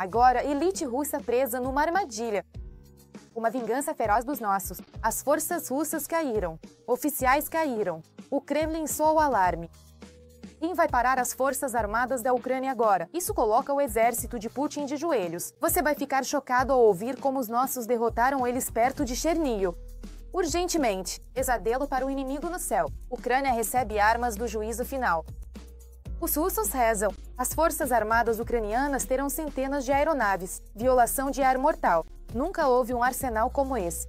Agora, elite russa presa numa armadilha. Uma vingança feroz dos nossos. As forças russas caíram. Oficiais caíram. O Kremlin soa o alarme. Quem vai parar as forças armadas da Ucrânia agora? Isso coloca o exército de Putin de joelhos. Você vai ficar chocado ao ouvir como os nossos derrotaram eles perto de Chernihiv. Urgentemente. Pesadelo para o inimigo no céu. Ucrânia recebe armas do juízo final. Os russos rezam. As forças armadas ucranianas terão centenas de aeronaves. Violação de ar mortal. Nunca houve um arsenal como esse.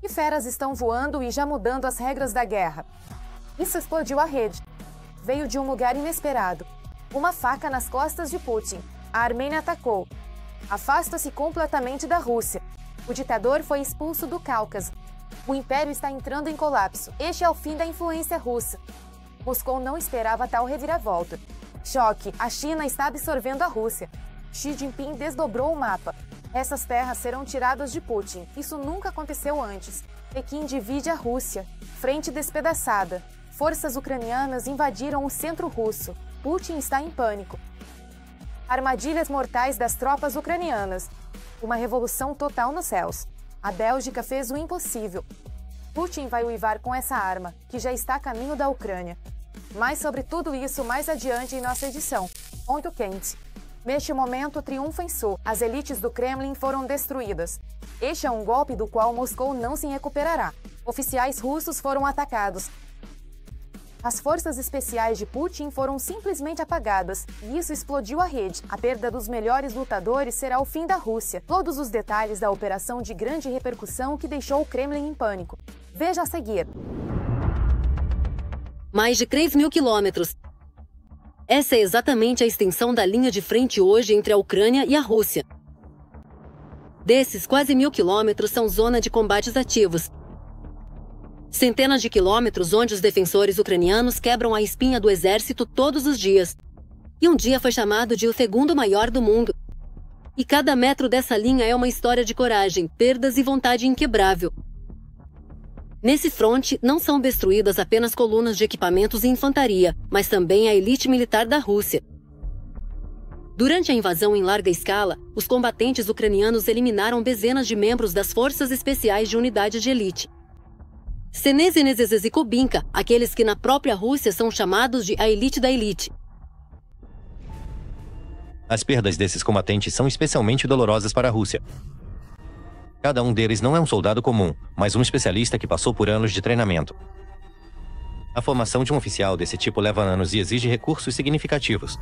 E feras estão voando e já mudando as regras da guerra. Isso explodiu a rede. Veio de um lugar inesperado. Uma faca nas costas de Putin. A Armênia atacou. Afasta-se completamente da Rússia. O ditador foi expulso do Cáucaso. O império está entrando em colapso. Este é o fim da influência russa. Moscou não esperava tal reviravolta. Choque. A China está absorvendo a Rússia. Xi Jinping desdobrou o mapa. Essas terras serão tiradas de Putin. Isso nunca aconteceu antes. Pequim divide a Rússia. Frente despedaçada. Forças ucranianas invadiram o centro russo. Putin está em pânico. Armadilhas mortais das tropas ucranianas. Uma revolução total nos céus. A Bélgica fez o impossível. Putin vai uivar com essa arma, que já está a caminho da Ucrânia. Mais sobre tudo isso mais adiante em nossa edição. Ponto quente. Neste momento, triunfa em Sul. As elites do Kremlin foram destruídas. Este é um golpe do qual Moscou não se recuperará. Oficiais russos foram atacados. As forças especiais de Putin foram simplesmente apagadas, e isso explodiu a rede. A perda dos melhores lutadores será o fim da Rússia. Todos os detalhes da operação de grande repercussão que deixou o Kremlin em pânico. Veja a seguir. Mais de 3.000 quilômetros. Essa é exatamente a extensão da linha de frente hoje entre a Ucrânia e a Rússia. Desses, quase 1.000 quilômetros são zona de combates ativos. Centenas de quilômetros onde os defensores ucranianos quebram a espinha do exército todos os dias. E um dia foi chamado de o segundo maior do mundo. E cada metro dessa linha é uma história de coragem, perdas e vontade inquebrável. Nesse fronte, não são destruídas apenas colunas de equipamentos e infantaria, mas também a elite militar da Rússia. Durante a invasão em larga escala, os combatentes ucranianos eliminaram dezenas de membros das forças especiais de unidade de elite. Senesy e Kubinka, aqueles que na própria Rússia são chamados de a elite da elite. As perdas desses combatentes são especialmente dolorosas para a Rússia. Cada um deles não é um soldado comum, mas um especialista que passou por anos de treinamento. A formação de um oficial desse tipo leva anos e exige recursos significativos.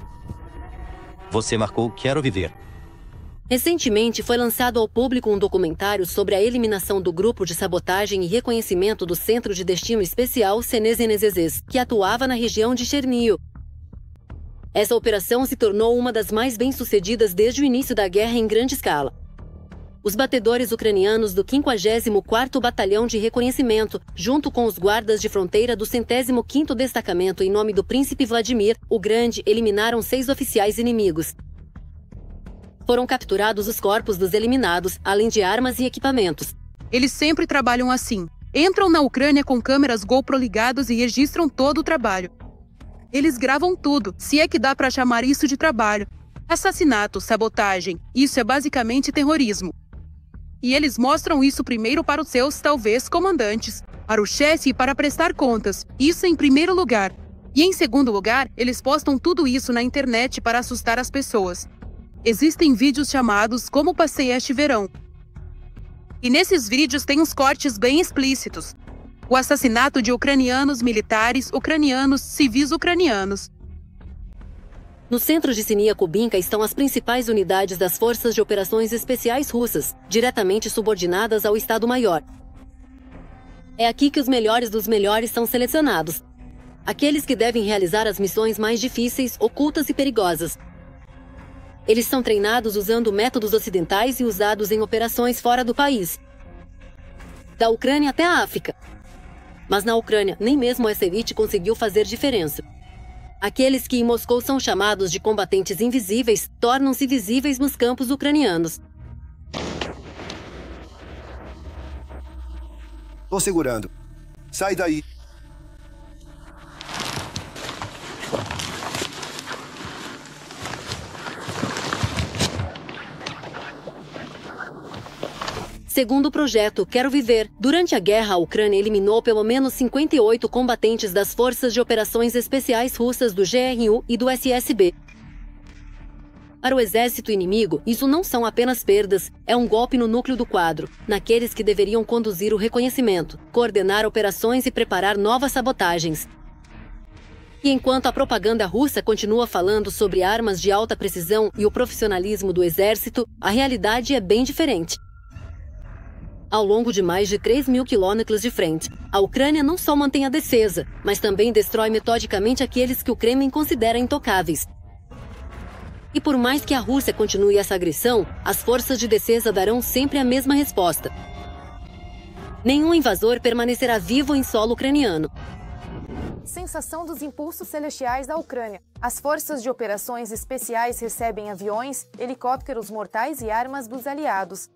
Você marcou Quero Viver. Recentemente foi lançado ao público um documentário sobre a eliminação do grupo de sabotagem e reconhecimento do Centro de Destino Especial Senesy, que atuava na região de Chernihiv. Essa operação se tornou uma das mais bem-sucedidas desde o início da guerra em grande escala. Os batedores ucranianos do 54º Batalhão de Reconhecimento, junto com os guardas de fronteira do 105º Destacamento em nome do Príncipe Vladimir, o Grande, eliminaram 6 oficiais inimigos. Foram capturados os corpos dos eliminados, além de armas e equipamentos. Eles sempre trabalham assim. Entram na Ucrânia com câmeras GoPro ligados e registram todo o trabalho. Eles gravam tudo, se é que dá para chamar isso de trabalho. Assassinato, sabotagem, isso é basicamente terrorismo. E eles mostram isso primeiro para os seus, talvez, comandantes, para o chefe e para prestar contas, isso em primeiro lugar. E em segundo lugar, eles postam tudo isso na internet para assustar as pessoas. Existem vídeos chamados Como Passei Este Verão. E nesses vídeos tem uns cortes bem explícitos. O assassinato de ucranianos, militares, ucranianos, civis ucranianos. No centro de Sinia Kubinka estão as principais unidades das Forças de Operações Especiais Russas, diretamente subordinadas ao Estado-Maior. É aqui que os melhores dos melhores são selecionados. Aqueles que devem realizar as missões mais difíceis, ocultas e perigosas. Eles são treinados usando métodos ocidentais e usados em operações fora do país. Da Ucrânia até a África. Mas na Ucrânia, nem mesmo essa elite conseguiu fazer diferença. Aqueles que em Moscou são chamados de combatentes invisíveis tornam-se visíveis nos campos ucranianos. Tô segurando. Sai daí. Segundo o projeto Quero Viver, durante a guerra, a Ucrânia eliminou pelo menos 58 combatentes das Forças de Operações Especiais Russas do GRU e do SSB. Para o exército inimigo, isso não são apenas perdas, é um golpe no núcleo do quadro, naqueles que deveriam conduzir o reconhecimento, coordenar operações e preparar novas sabotagens. E enquanto a propaganda russa continua falando sobre armas de alta precisão e o profissionalismo do exército, a realidade é bem diferente. Ao longo de mais de 3.000 quilômetros de frente, a Ucrânia não só mantém a defesa, mas também destrói metodicamente aqueles que o Kremlin considera intocáveis. E por mais que a Rússia continue essa agressão, as forças de defesa darão sempre a mesma resposta. Nenhum invasor permanecerá vivo em solo ucraniano. Sensação dos impulsos celestiais da Ucrânia. As forças de operações especiais recebem aviões, helicópteros mortais e armas dos aliados.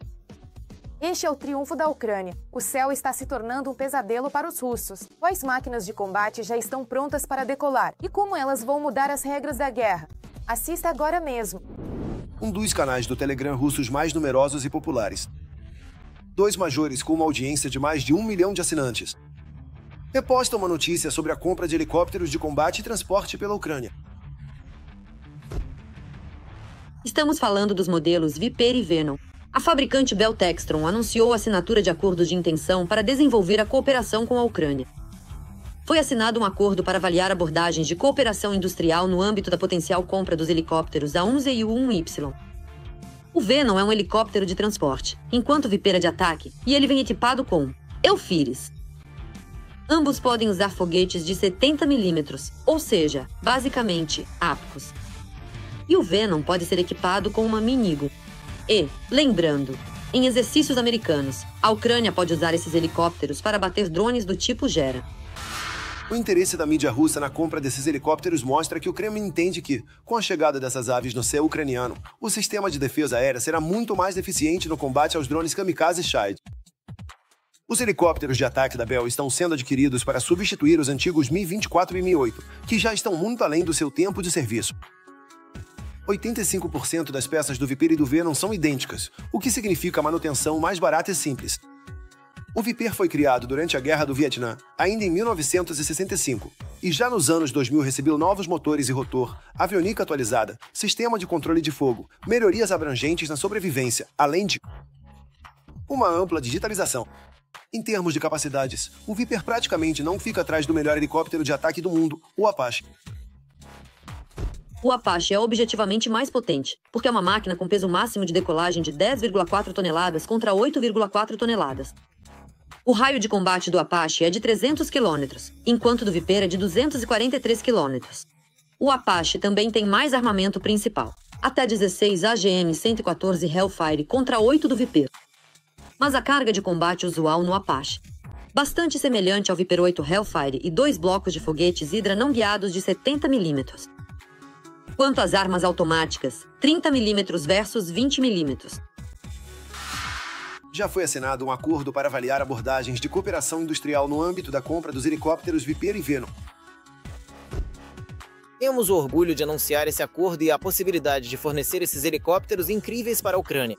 Este é o triunfo da Ucrânia. O céu está se tornando um pesadelo para os russos. Quais máquinas de combate já estão prontas para decolar? E como elas vão mudar as regras da guerra? Assista agora mesmo. Um dos canais do Telegram russos mais numerosos e populares. 2 majores com uma audiência de mais de 1 milhão de assinantes. Reposta uma notícia sobre a compra de helicópteros de combate e transporte pela Ucrânia. Estamos falando dos modelos Viper e Venom. A fabricante Bell Textron anunciou a assinatura de acordos de intenção para desenvolver a cooperação com a Ucrânia. Foi assinado um acordo para avaliar abordagens de cooperação industrial no âmbito da potencial compra dos helicópteros A-1Z e U-1Y. O Venom é um helicóptero de transporte, enquanto o Viper é de ataque, e ele vem equipado com Eufires. Ambos podem usar foguetes de 70 mm, ou seja, basicamente, APCOS. E o Venom pode ser equipado com uma Minigun. E, lembrando, em exercícios americanos, a Ucrânia pode usar esses helicópteros para bater drones do tipo Gera. O interesse da mídia russa na compra desses helicópteros mostra que o Kremlin entende que, com a chegada dessas aves no céu ucraniano, o sistema de defesa aérea será muito mais eficiente no combate aos drones kamikaze Shahed. Os helicópteros de ataque da Bell estão sendo adquiridos para substituir os antigos Mi-24 e Mi-8, que já estão muito além do seu tempo de serviço. 85% das peças do Viper e do Venom são idênticas, o que significa manutenção mais barata e simples. O Viper foi criado durante a Guerra do Vietnã, ainda em 1965, e já nos anos 2000 recebeu novos motores e rotor, aviônica atualizada, sistema de controle de fogo, melhorias abrangentes na sobrevivência, além de uma ampla digitalização. Em termos de capacidades, o Viper praticamente não fica atrás do melhor helicóptero de ataque do mundo, o Apache. O Apache é objetivamente mais potente, porque é uma máquina com peso máximo de decolagem de 10,4 toneladas contra 8,4 toneladas. O raio de combate do Apache é de 300 km, enquanto do Viper é de 243 km. O Apache também tem mais armamento principal, até 16 AGM-114 Hellfire contra 8 do Viper. Mas a carga de combate usual no Apache, bastante semelhante ao Viper 8 Hellfire e 2 blocos de foguetes Hydra não guiados de 70 mm. Quanto às armas automáticas, 30 mm versus 20 mm. Já foi assinado um acordo para avaliar abordagens de cooperação industrial no âmbito da compra dos helicópteros Viper e Venom. Temos o orgulho de anunciar esse acordo e a possibilidade de fornecer esses helicópteros incríveis para a Ucrânia.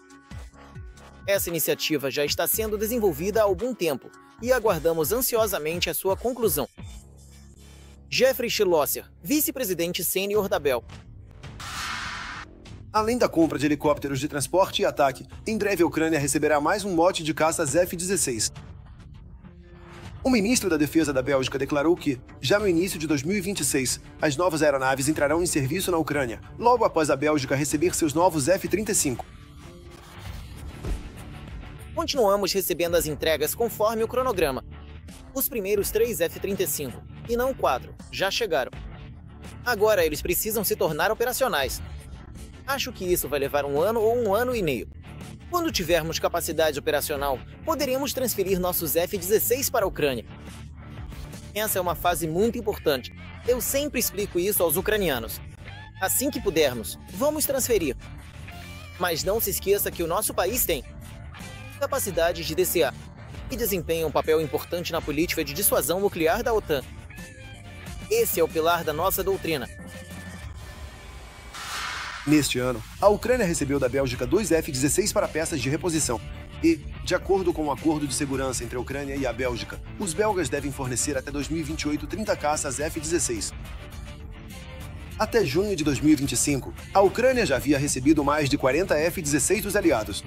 Essa iniciativa já está sendo desenvolvida há algum tempo e aguardamos ansiosamente a sua conclusão. Jeffrey Schlosser, vice-presidente sênior da Bell. Além da compra de helicópteros de transporte e ataque, em breve a Ucrânia receberá mais um lote de caças F-16. O ministro da Defesa da Bélgica declarou que, já no início de 2026, as novas aeronaves entrarão em serviço na Ucrânia, logo após a Bélgica receber seus novos F-35. Continuamos recebendo as entregas conforme o cronograma. Os primeiros 3 F-35, e não 4, já chegaram. Agora eles precisam se tornar operacionais. Acho que isso vai levar 1 ano ou 1 ano e meio. Quando tivermos capacidade operacional, poderemos transferir nossos F-16 para a Ucrânia. Essa é uma fase muito importante. Eu sempre explico isso aos ucranianos. Assim que pudermos, vamos transferir. Mas não se esqueça que o nosso país tem capacidade de DCA e desempenha um papel importante na política de dissuasão nuclear da OTAN. Esse é o pilar da nossa doutrina. Neste ano, a Ucrânia recebeu da Bélgica 2 F-16 para peças de reposição. E, de acordo com o acordo de segurança entre a Ucrânia e a Bélgica, os belgas devem fornecer até 2028 30 caças F-16. Até junho de 2025, a Ucrânia já havia recebido mais de 40 F-16 dos aliados.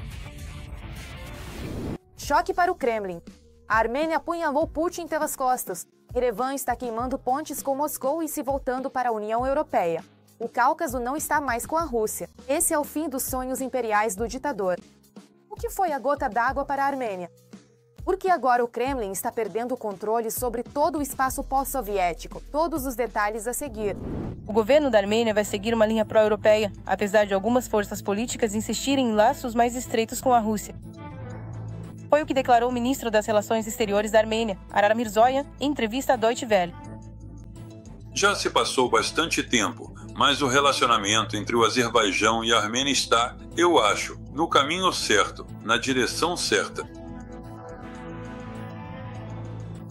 Choque para o Kremlin. A Armênia apunhalou Putin pelas costas. Yerevan está queimando pontes com Moscou e se voltando para a União Europeia. O Cáucaso não está mais com a Rússia. Esse é o fim dos sonhos imperiais do ditador. O que foi a gota d'água para a Armênia? Porque agora o Kremlin está perdendo o controle sobre todo o espaço pós-soviético. Todos os detalhes a seguir. O governo da Armênia vai seguir uma linha pró-europeia, apesar de algumas forças políticas insistirem em laços mais estreitos com a Rússia. Foi o que declarou o ministro das Relações Exteriores da Armênia, Arar Mirzoyan, em entrevista à Deutsche Welle. Já se passou bastante tempo, mas o relacionamento entre o Azerbaijão e a Armênia está, eu acho, no caminho certo, na direção certa.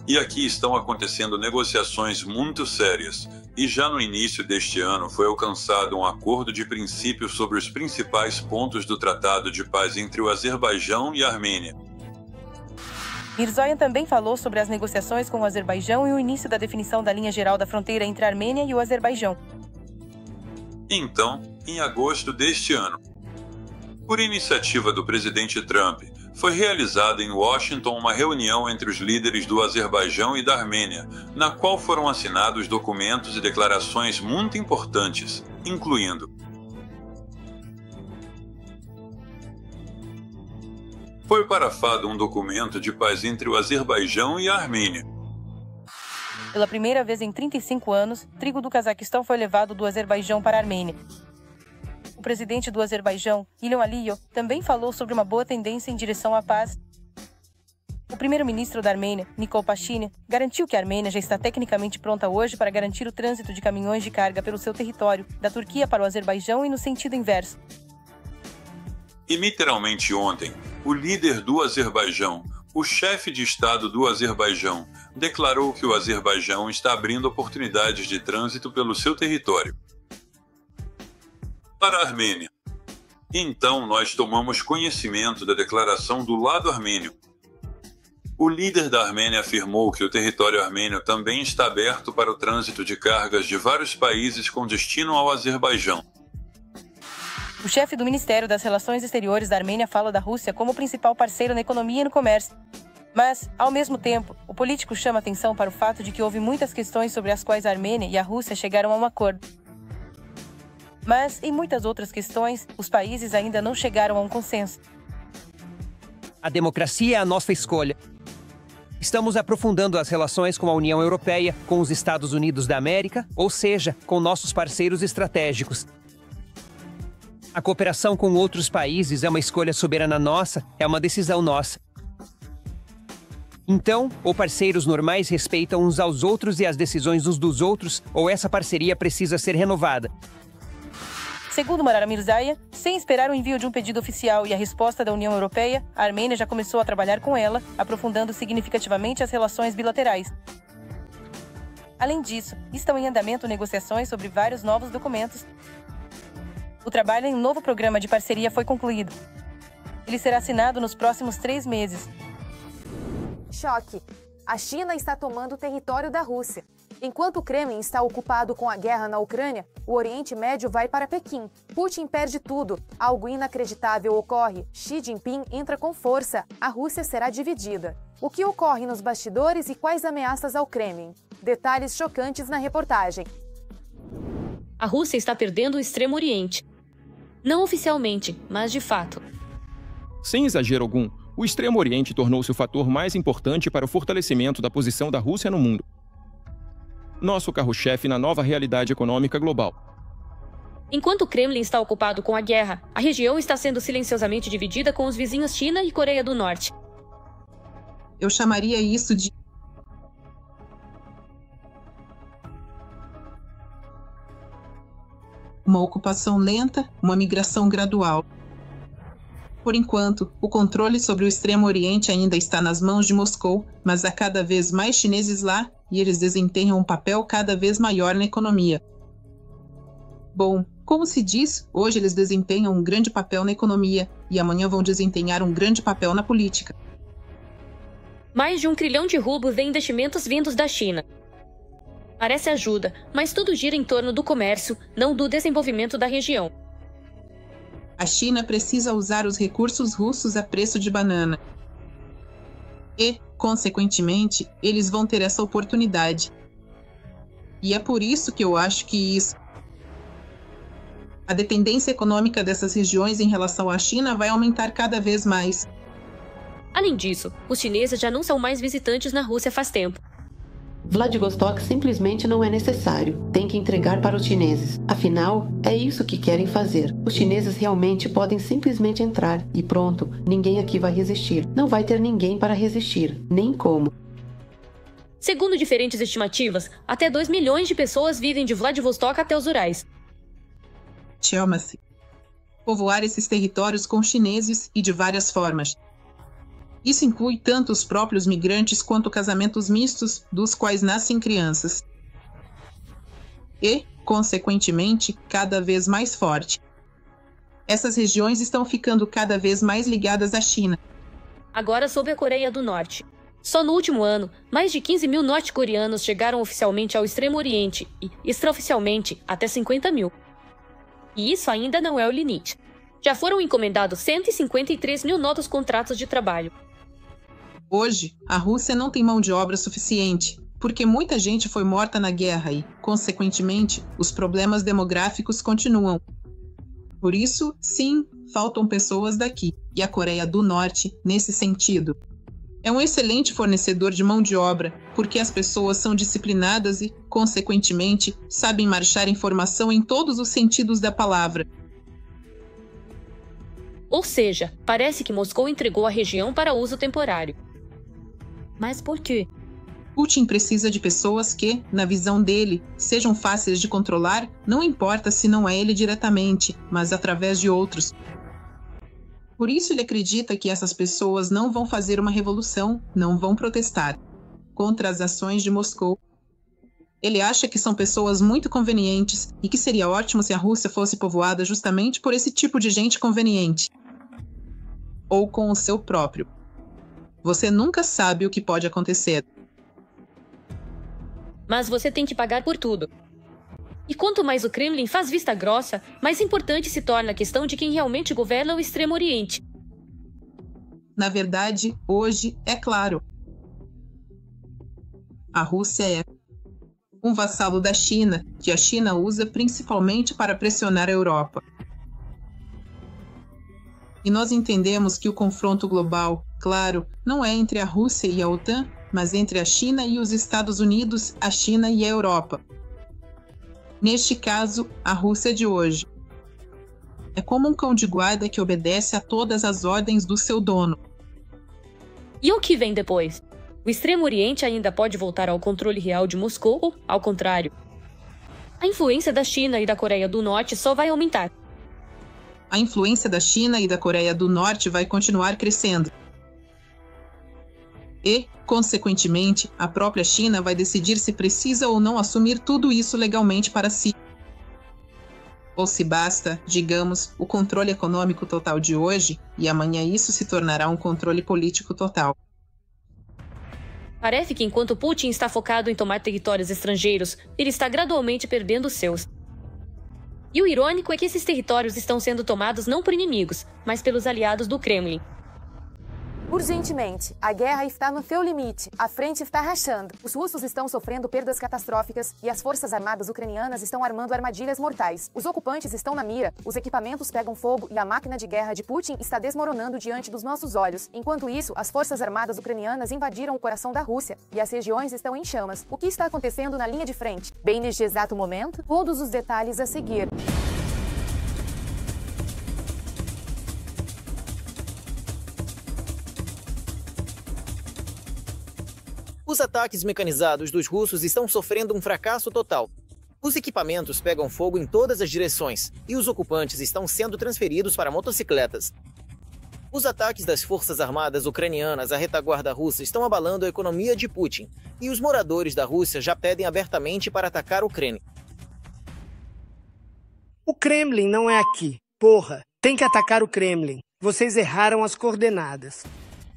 E aqui estão acontecendo negociações muito sérias, e já no início deste ano foi alcançado um acordo de princípio sobre os principais pontos do Tratado de Paz entre o Azerbaijão e a Armênia. Mirzoyan também falou sobre as negociações com o Azerbaijão e o início da definição da linha geral da fronteira entre a Armênia e o Azerbaijão. Então, em agosto deste ano, por iniciativa do presidente Trump, foi realizada em Washington uma reunião entre os líderes do Azerbaijão e da Armênia, na qual foram assinados documentos e declarações muito importantes, incluindo: foi parafado um documento de paz entre o Azerbaijão e a Armênia. Pela primeira vez em 35 anos, trigo do Cazaquistão foi levado do Azerbaijão para a Armênia. O presidente do Azerbaijão, Ilham Aliyev, também falou sobre uma boa tendência em direção à paz. O primeiro-ministro da Armênia, Nikol Pashinyan, garantiu que a Armênia já está tecnicamente pronta hoje para garantir o trânsito de caminhões de carga pelo seu território, da Turquia para o Azerbaijão e no sentido inverso. E literalmente ontem, o líder do Azerbaijão, o chefe de Estado do Azerbaijão, declarou que o Azerbaijão está abrindo oportunidades de trânsito pelo seu território para a Armênia. Então nós tomamos conhecimento da declaração do lado armênio. O líder da Armênia afirmou que o território armênio também está aberto para o trânsito de cargas de vários países com destino ao Azerbaijão. O chefe do Ministério das Relações Exteriores da Armênia fala da Rússia como o principal parceiro na economia e no comércio. Mas, ao mesmo tempo, o político chama atenção para o fato de que houve muitas questões sobre as quais a Armênia e a Rússia chegaram a um acordo. Mas, em muitas outras questões, os países ainda não chegaram a um consenso. A democracia é a nossa escolha. Estamos aprofundando as relações com a União Europeia, com os Estados Unidos da América, ou seja, com nossos parceiros estratégicos. A cooperação com outros países é uma escolha soberana nossa, é uma decisão nossa. Então, ou parceiros normais respeitam uns aos outros e as decisões uns dos outros, ou essa parceria precisa ser renovada. Segundo Arar Mirzoyan, sem esperar o envio de um pedido oficial e a resposta da União Europeia, a Armênia já começou a trabalhar com ela, aprofundando significativamente as relações bilaterais. Além disso, estão em andamento negociações sobre vários novos documentos. O trabalho em um novo programa de parceria foi concluído. Ele será assinado nos próximos 3 meses. Choque. A China está tomando o território da Rússia. Enquanto o Kremlin está ocupado com a guerra na Ucrânia, o Oriente Médio vai para Pequim. Putin perde tudo. Algo inacreditável ocorre. Xi Jinping entra com força. A Rússia será dividida. O que ocorre nos bastidores e quais ameaças ao Kremlin? Detalhes chocantes na reportagem. A Rússia está perdendo o Extremo Oriente. Não oficialmente, mas de fato. Sem exagero algum, o Extremo Oriente tornou-se o fator mais importante para o fortalecimento da posição da Rússia no mundo. Nosso carro-chefe na nova realidade econômica global. Enquanto o Kremlin está ocupado com a guerra, a região está sendo silenciosamente dividida com os vizinhos China e Coreia do Norte. Eu chamaria isso de uma ocupação lenta, uma migração gradual. Por enquanto, o controle sobre o Extremo Oriente ainda está nas mãos de Moscou, mas há cada vez mais chineses lá e eles desempenham um papel cada vez maior na economia. Bom, Como se diz, hoje eles desempenham um grande papel na economia e amanhã vão desempenhar um grande papel na política. Mais de 1 trilhão de rublos em investimentos vindos da China. Parece ajuda, mas tudo gira em torno do comércio, não do desenvolvimento da região. A China precisa usar os recursos russos a preço de banana. E, consequentemente, eles vão ter essa oportunidade. E é por isso que eu acho que a dependência econômica dessas regiões em relação à China vai aumentar cada vez mais. Além disso, os chineses já não são mais visitantes na Rússia faz tempo. Vladivostok simplesmente não é necessário. Tem que entregar para os chineses. Afinal, é isso que querem fazer. Os chineses realmente podem simplesmente entrar e pronto, ninguém aqui vai resistir. Não vai ter ninguém para resistir, nem como. Segundo diferentes estimativas, até 2 milhões de pessoas vivem de Vladivostok até os Urais. Chama-se povoar esses territórios com chineses e de várias formas. Isso inclui tanto os próprios migrantes quanto casamentos mistos, dos quais nascem crianças. E, consequentemente, cada vez mais forte. Essas regiões estão ficando cada vez mais ligadas à China. Agora sob a Coreia do Norte. Só no último ano, mais de 15 mil norte-coreanos chegaram oficialmente ao Extremo Oriente e, extraoficialmente, até 50 mil. E isso ainda não é o limite. Já foram encomendados 153 mil novos contratos de trabalho. Hoje, a Rússia não tem mão de obra suficiente, porque muita gente foi morta na guerra e, consequentemente, os problemas demográficos continuam. Por isso, sim, faltam pessoas daqui, e a Coreia do Norte, nesse sentido, é um excelente fornecedor de mão de obra, porque as pessoas são disciplinadas e, consequentemente, sabem marchar em formação em todos os sentidos da palavra. Ou seja, parece que Moscou entregou a região para uso temporário. Mas por quê? Putin precisa de pessoas que, na visão dele, sejam fáceis de controlar, não importa se não é ele diretamente, mas através de outros. Por isso ele acredita que essas pessoas não vão fazer uma revolução, não vão protestar contra as ações de Moscou. Ele acha que são pessoas muito convenientes e que seria ótimo se a Rússia fosse povoada justamente por esse tipo de gente conveniente. Ou com o seu próprio. Você nunca sabe o que pode acontecer. Mas você tem que pagar por tudo. E quanto mais o Kremlin faz vista grossa, mais importante se torna a questão de quem realmente governa o Extremo Oriente. Na verdade, hoje, é claro. A Rússia é um vassalo da China, que a China usa principalmente para pressionar a Europa. E nós entendemos que o confronto global, claro, não é entre a Rússia e a OTAN, mas entre a China e os Estados Unidos, a China e a Europa. Neste caso, a Rússia de hoje. É como um cão de guarda que obedece a todas as ordens do seu dono. E o que vem depois? O Extremo Oriente ainda pode voltar ao controle real de Moscou ou, ao contrário? A influência da China e da Coreia do Norte só vai aumentar. A influência da China e da Coreia do Norte vai continuar crescendo. E, consequentemente, a própria China vai decidir se precisa ou não assumir tudo isso legalmente para si. Ou se basta, digamos, o controle econômico total de hoje, e amanhã isso se tornará um controle político total. Parece que enquanto Putin está focado em tomar territórios estrangeiros, ele está gradualmente perdendo os seus. E o irônico é que esses territórios estão sendo tomados não por inimigos, mas pelos aliados do Kremlin. Urgentemente, a guerra está no seu limite, a frente está rachando. Os russos estão sofrendo perdas catastróficas e as forças armadas ucranianas estão armando armadilhas mortais. Os ocupantes estão na mira, os equipamentos pegam fogo e a máquina de guerra de Putin está desmoronando diante dos nossos olhos. Enquanto isso, as forças armadas ucranianas invadiram o coração da Rússia e as regiões estão em chamas. O que está acontecendo na linha de frente? Bem neste exato momento, todos os detalhes a seguir. Os ataques mecanizados dos russos estão sofrendo um fracasso total. Os equipamentos pegam fogo em todas as direções e os ocupantes estão sendo transferidos para motocicletas. Os ataques das forças armadas ucranianas à retaguarda russa estão abalando a economia de Putin e os moradores da Rússia já pedem abertamente para atacar a Ucrânia. O Kremlin não é aqui. Porra, tem que atacar o Kremlin. Vocês erraram as coordenadas.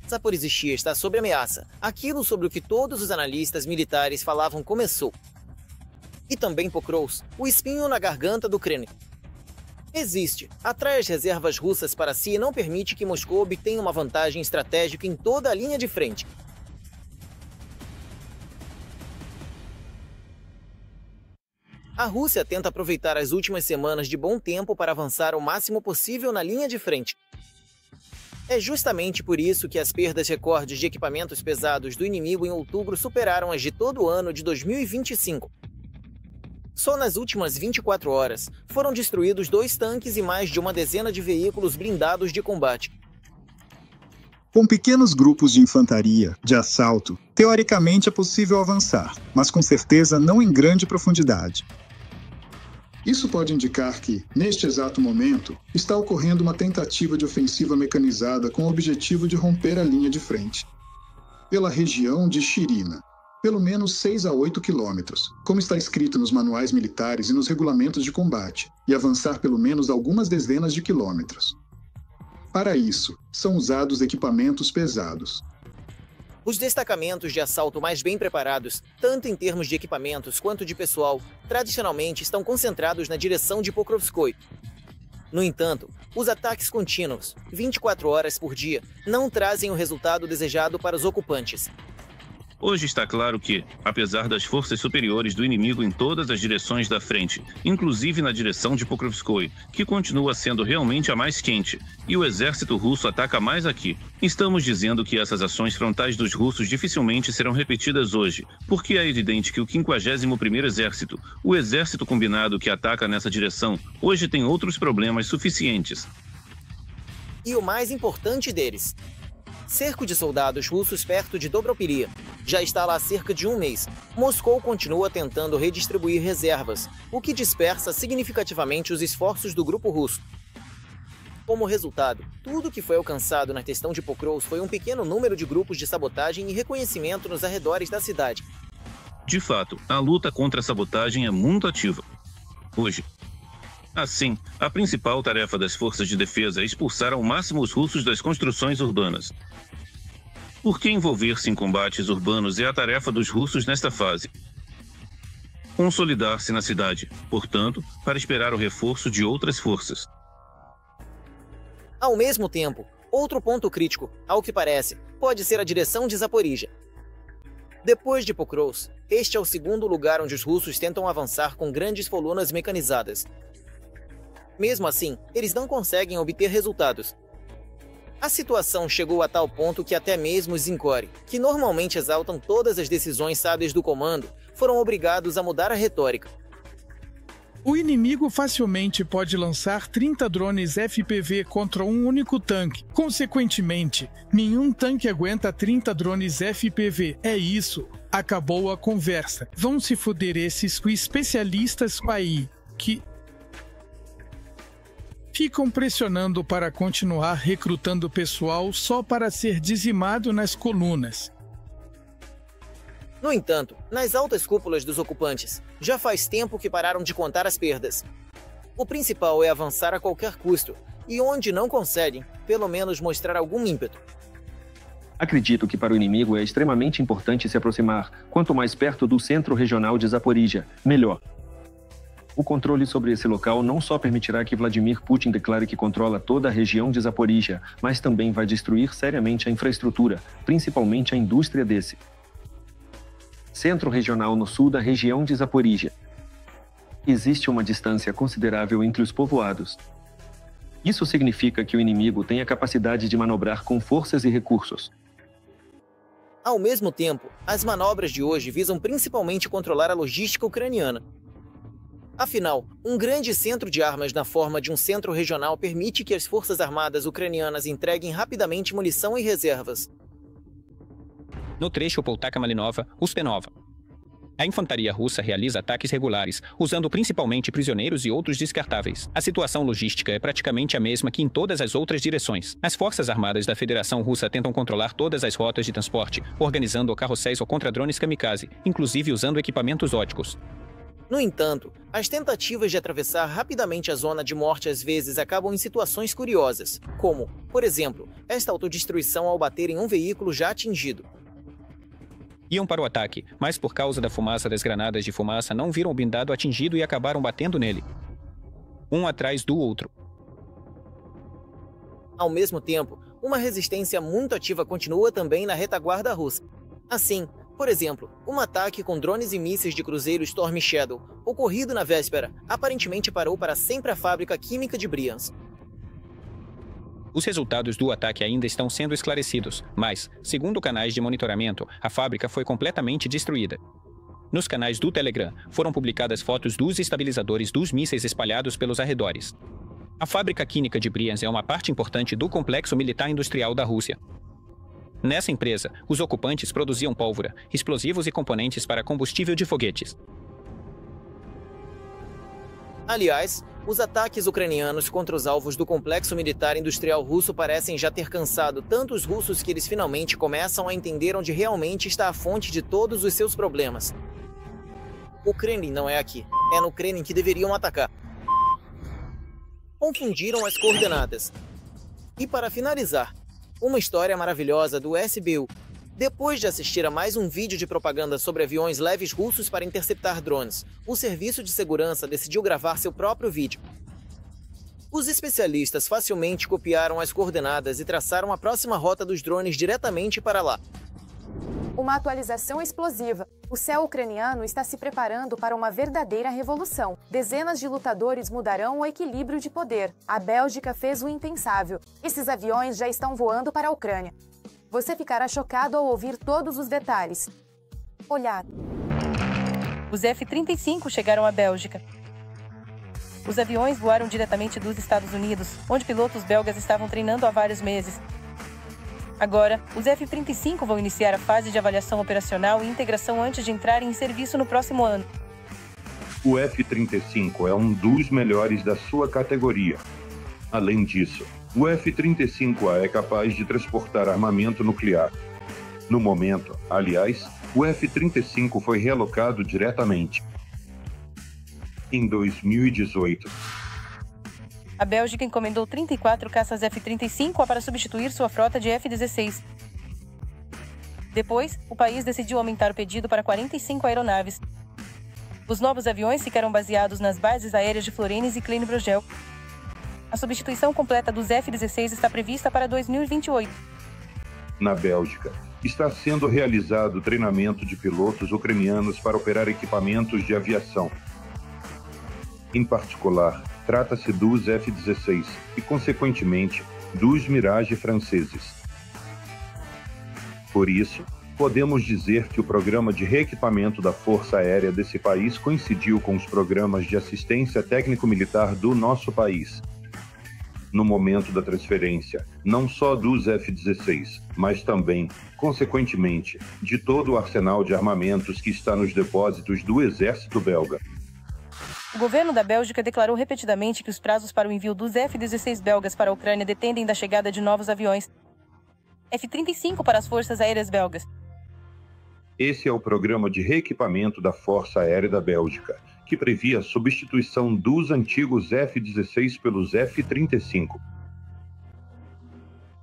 Zaporizhzhia está sob ameaça. Aquilo sobre o que todos os analistas militares falavam começou. E também Pokrovsk, o espinho na garganta do Kremlin. Existe, atrai as reservas russas para si e não permite que Moscou obtenha uma vantagem estratégica em toda a linha de frente. A Rússia tenta aproveitar as últimas semanas de bom tempo para avançar o máximo possível na linha de frente. É justamente por isso que as perdas recordes de equipamentos pesados do inimigo em outubro superaram as de todo o ano de 2025. Só nas últimas 24 horas, foram destruídos 2 tanques e mais de uma dezena de veículos blindados de combate. Com pequenos grupos de infantaria, de assalto, teoricamente é possível avançar, mas com certeza não em grande profundidade. Isso pode indicar que, neste exato momento, está ocorrendo uma tentativa de ofensiva mecanizada com o objetivo de romper a linha de frente. Pela região de Chirina, pelo menos 6 a 8 quilômetros, como está escrito nos manuais militares e nos regulamentos de combate, e avançar pelo menos algumas dezenas de quilômetros. Para isso, são usados equipamentos pesados. Os destacamentos de assalto mais bem preparados, tanto em termos de equipamentos quanto de pessoal, tradicionalmente estão concentrados na direção de Pokrovskoye. No entanto, os ataques contínuos, 24 horas por dia, não trazem o resultado desejado para os ocupantes. Hoje está claro que, apesar das forças superiores do inimigo em todas as direções da frente, inclusive na direção de Pokrovskoye, que continua sendo realmente a mais quente, e o exército russo ataca mais aqui, estamos dizendo que essas ações frontais dos russos dificilmente serão repetidas hoje, porque é evidente que o 51º Exército, o exército combinado que ataca nessa direção, hoje tem outros problemas suficientes. E o mais importante deles: cerco de soldados russos perto de Dobropiria. Já está lá há cerca de um mês. Moscou continua tentando redistribuir reservas, o que dispersa significativamente os esforços do grupo russo. Como resultado, tudo que foi alcançado na questão de Pokrovsk foi um pequeno número de grupos de sabotagem e reconhecimento nos arredores da cidade. De fato, a luta contra a sabotagem é muito ativa. Hoje. Assim, a principal tarefa das forças de defesa é expulsar ao máximo os russos das construções urbanas. Porque envolver-se em combates urbanos é a tarefa dos russos nesta fase. Consolidar-se na cidade, portanto, para esperar o reforço de outras forças. Ao mesmo tempo, outro ponto crítico, ao que parece, pode ser a direção de Zaporizhzhia. Depois de Pokrovsk, este é o segundo lugar onde os russos tentam avançar com grandes colunas mecanizadas. Mesmo assim, eles não conseguem obter resultados. A situação chegou a tal ponto que até mesmo os Zinkori, que normalmente exaltam todas as decisões sábias do comando, foram obrigados a mudar a retórica. O inimigo facilmente pode lançar 30 drones FPV contra um único tanque. Consequentemente, nenhum tanque aguenta 30 drones FPV. É isso. Acabou a conversa. Vão se foder esses especialistas aí, que ficam pressionando para continuar recrutando pessoal só para ser dizimado nas colunas. No entanto, nas altas cúpulas dos ocupantes, já faz tempo que pararam de contar as perdas. O principal é avançar a qualquer custo, e onde não conseguem, pelo menos mostrar algum ímpeto. Acredito que para o inimigo é extremamente importante se aproximar, quanto mais perto do centro regional de Zaporizhzhia, melhor. O controle sobre esse local não só permitirá que Vladimir Putin declare que controla toda a região de Zaporizhzhia, mas também vai destruir seriamente a infraestrutura, principalmente a indústria desse centro regional no sul da região de Zaporizhzhia. Existe uma distância considerável entre os povoados. Isso significa que o inimigo tem a capacidade de manobrar com forças e recursos. Ao mesmo tempo, as manobras de hoje visam principalmente controlar a logística ucraniana. Afinal, um grande centro de armas na forma de um centro regional permite que as forças armadas ucranianas entreguem rapidamente munição e reservas. No trecho Poltava-Malinova, Uspenova, a infantaria russa realiza ataques regulares, usando principalmente prisioneiros e outros descartáveis. A situação logística é praticamente a mesma que em todas as outras direções. As forças armadas da Federação Russa tentam controlar todas as rotas de transporte, organizando carrosséis ou contra-drones kamikaze, inclusive usando equipamentos óticos. No entanto, as tentativas de atravessar rapidamente a zona de morte às vezes acabam em situações curiosas, como, por exemplo, esta autodestruição ao bater em um veículo já atingido. Iam para o ataque, mas por causa da fumaça das granadas de fumaça não viram o blindado atingido e acabaram batendo nele. Um atrás do outro. Ao mesmo tempo, uma resistência muito ativa continua também na retaguarda russa. Assim, por exemplo, um ataque com drones e mísseis de cruzeiro Storm Shadow, ocorrido na véspera, aparentemente parou para sempre a fábrica química de Bryansk. Os resultados do ataque ainda estão sendo esclarecidos, mas, segundo canais de monitoramento, a fábrica foi completamente destruída. Nos canais do Telegram, foram publicadas fotos dos estabilizadores dos mísseis espalhados pelos arredores. A fábrica química de Bryansk é uma parte importante do complexo militar industrial da Rússia. Nessa empresa, os ocupantes produziam pólvora, explosivos e componentes para combustível de foguetes. Aliás, os ataques ucranianos contra os alvos do complexo militar industrial russo parecem já ter cansado tanto os russos que eles finalmente começam a entender onde realmente está a fonte de todos os seus problemas. O Kremlin não é aqui. É no Kremlin que deveriam atacar. Confundiram as coordenadas. E para finalizar, uma história maravilhosa do SBU. Depois de assistir a mais um vídeo de propaganda sobre aviões leves russos para interceptar drones, o serviço de segurança decidiu gravar seu próprio vídeo. Os especialistas facilmente copiaram as coordenadas e traçaram a próxima rota dos drones diretamente para lá. Uma atualização explosiva. O céu ucraniano está se preparando para uma verdadeira revolução. Dezenas de lutadores mudarão o equilíbrio de poder. A Bélgica fez o impensável. Esses aviões já estão voando para a Ucrânia. Você ficará chocado ao ouvir todos os detalhes. Olhar. Os F-35 chegaram à Bélgica. Os aviões voaram diretamente dos Estados Unidos, onde pilotos belgas estavam treinando há vários meses. Agora, os F-35 vão iniciar a fase de avaliação operacional e integração antes de entrarem em serviço no próximo ano. O F-35 é um dos melhores da sua categoria. Além disso, o F-35A é capaz de transportar armamento nuclear. No momento, aliás, o F-35 foi relocado diretamente. Em 2018, a Bélgica encomendou 34 caças F-35 para substituir sua frota de F-16. Depois, o país decidiu aumentar o pedido para 45 aeronaves. Os novos aviões ficarão baseados nas bases aéreas de Florence e Klein-Brogel. A substituição completa dos F-16 está prevista para 2028. Na Bélgica, está sendo realizado o treinamento de pilotos ucranianos para operar equipamentos de aviação. Em particular, trata-se dos F-16 e, consequentemente, dos Mirage franceses. Por isso, podemos dizer que o programa de reequipamento da Força Aérea desse país coincidiu com os programas de assistência técnico-militar do nosso país. No momento da transferência, não só dos F-16, mas também, consequentemente, de todo o arsenal de armamentos que está nos depósitos do exército belga. O governo da Bélgica declarou repetidamente que os prazos para o envio dos F-16 belgas para a Ucrânia dependem da chegada de novos aviões F-35 para as forças aéreas belgas. Esse é o programa de reequipamento da Força Aérea da Bélgica, que previa a substituição dos antigos F-16 pelos F-35.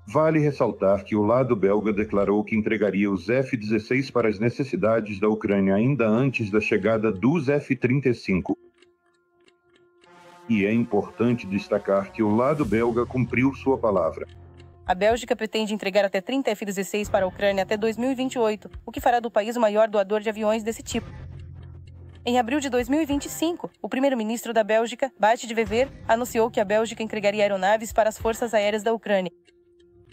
Vale ressaltar que o lado belga declarou que entregaria os F-16 para as necessidades da Ucrânia ainda antes da chegada dos F-35. E é importante destacar que o lado belga cumpriu sua palavra. A Bélgica pretende entregar até 30 F-16 para a Ucrânia até 2028, o que fará do país o maior doador de aviões desse tipo. Em abril de 2025, o primeiro-ministro da Bélgica, Bart de Wever, anunciou que a Bélgica entregaria aeronaves para as forças aéreas da Ucrânia.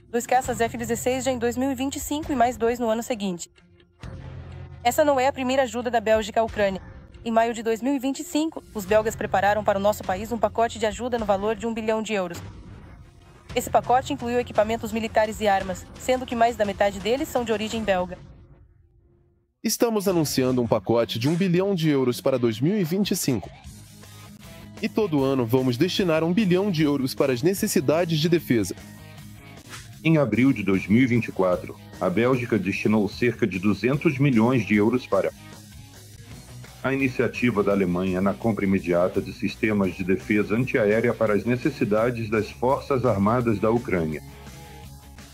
2 caças F-16 já em 2025 e mais 2 no ano seguinte. Essa não é a primeira ajuda da Bélgica à Ucrânia. Em maio de 2025, os belgas prepararam para o nosso país um pacote de ajuda no valor de 1 bilhão de euros. Esse pacote incluiu equipamentos militares e armas, sendo que mais da metade deles são de origem belga. Estamos anunciando um pacote de 1 bilhão de euros para 2025. E todo ano vamos destinar 1 bilhão de euros para as necessidades de defesa. Em abril de 2024, a Bélgica destinou cerca de 200 milhões de euros para A iniciativa da Alemanha na compra imediata de sistemas de defesa antiaérea para as necessidades das Forças Armadas da Ucrânia.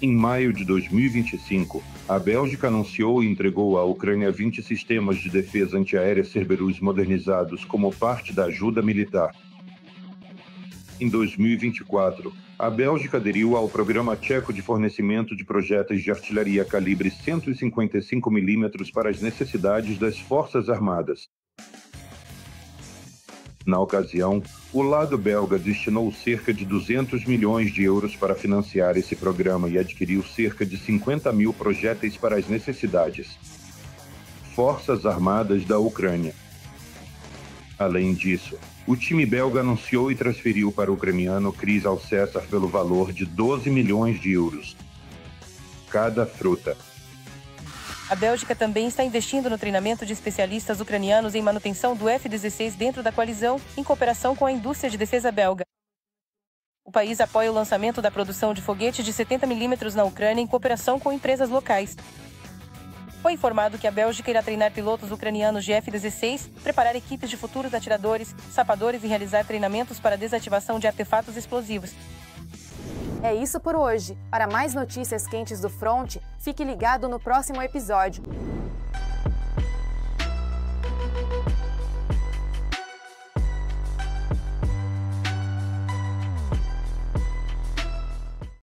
Em maio de 2025, a Bélgica anunciou e entregou à Ucrânia 20 sistemas de defesa antiaérea Cerberus modernizados como parte da ajuda militar. Em 2024, a Bélgica aderiu ao Programa Tcheco de fornecimento de projéteis de artilharia calibre 155 mm para as necessidades das Forças Armadas. Na ocasião, o lado belga destinou cerca de 200 milhões de euros para financiar esse programa e adquiriu cerca de 50 mil projéteis para as necessidades. Forças Armadas da Ucrânia. Além disso, o time belga anunciou e transferiu para o ucraniano Chris Alcessar pelo valor de 12 milhões de euros. Cada fruta. A Bélgica também está investindo no treinamento de especialistas ucranianos em manutenção do F-16 dentro da coalizão, em cooperação com a indústria de defesa belga. O país apoia o lançamento da produção de foguetes de 70 mm na Ucrânia em cooperação com empresas locais. Foi informado que a Bélgica irá treinar pilotos ucranianos de F-16, preparar equipes de futuros atiradores, sapadores e realizar treinamentos para desativação de artefatos explosivos. É isso por hoje. Para mais notícias quentes do Front, fique ligado no próximo episódio.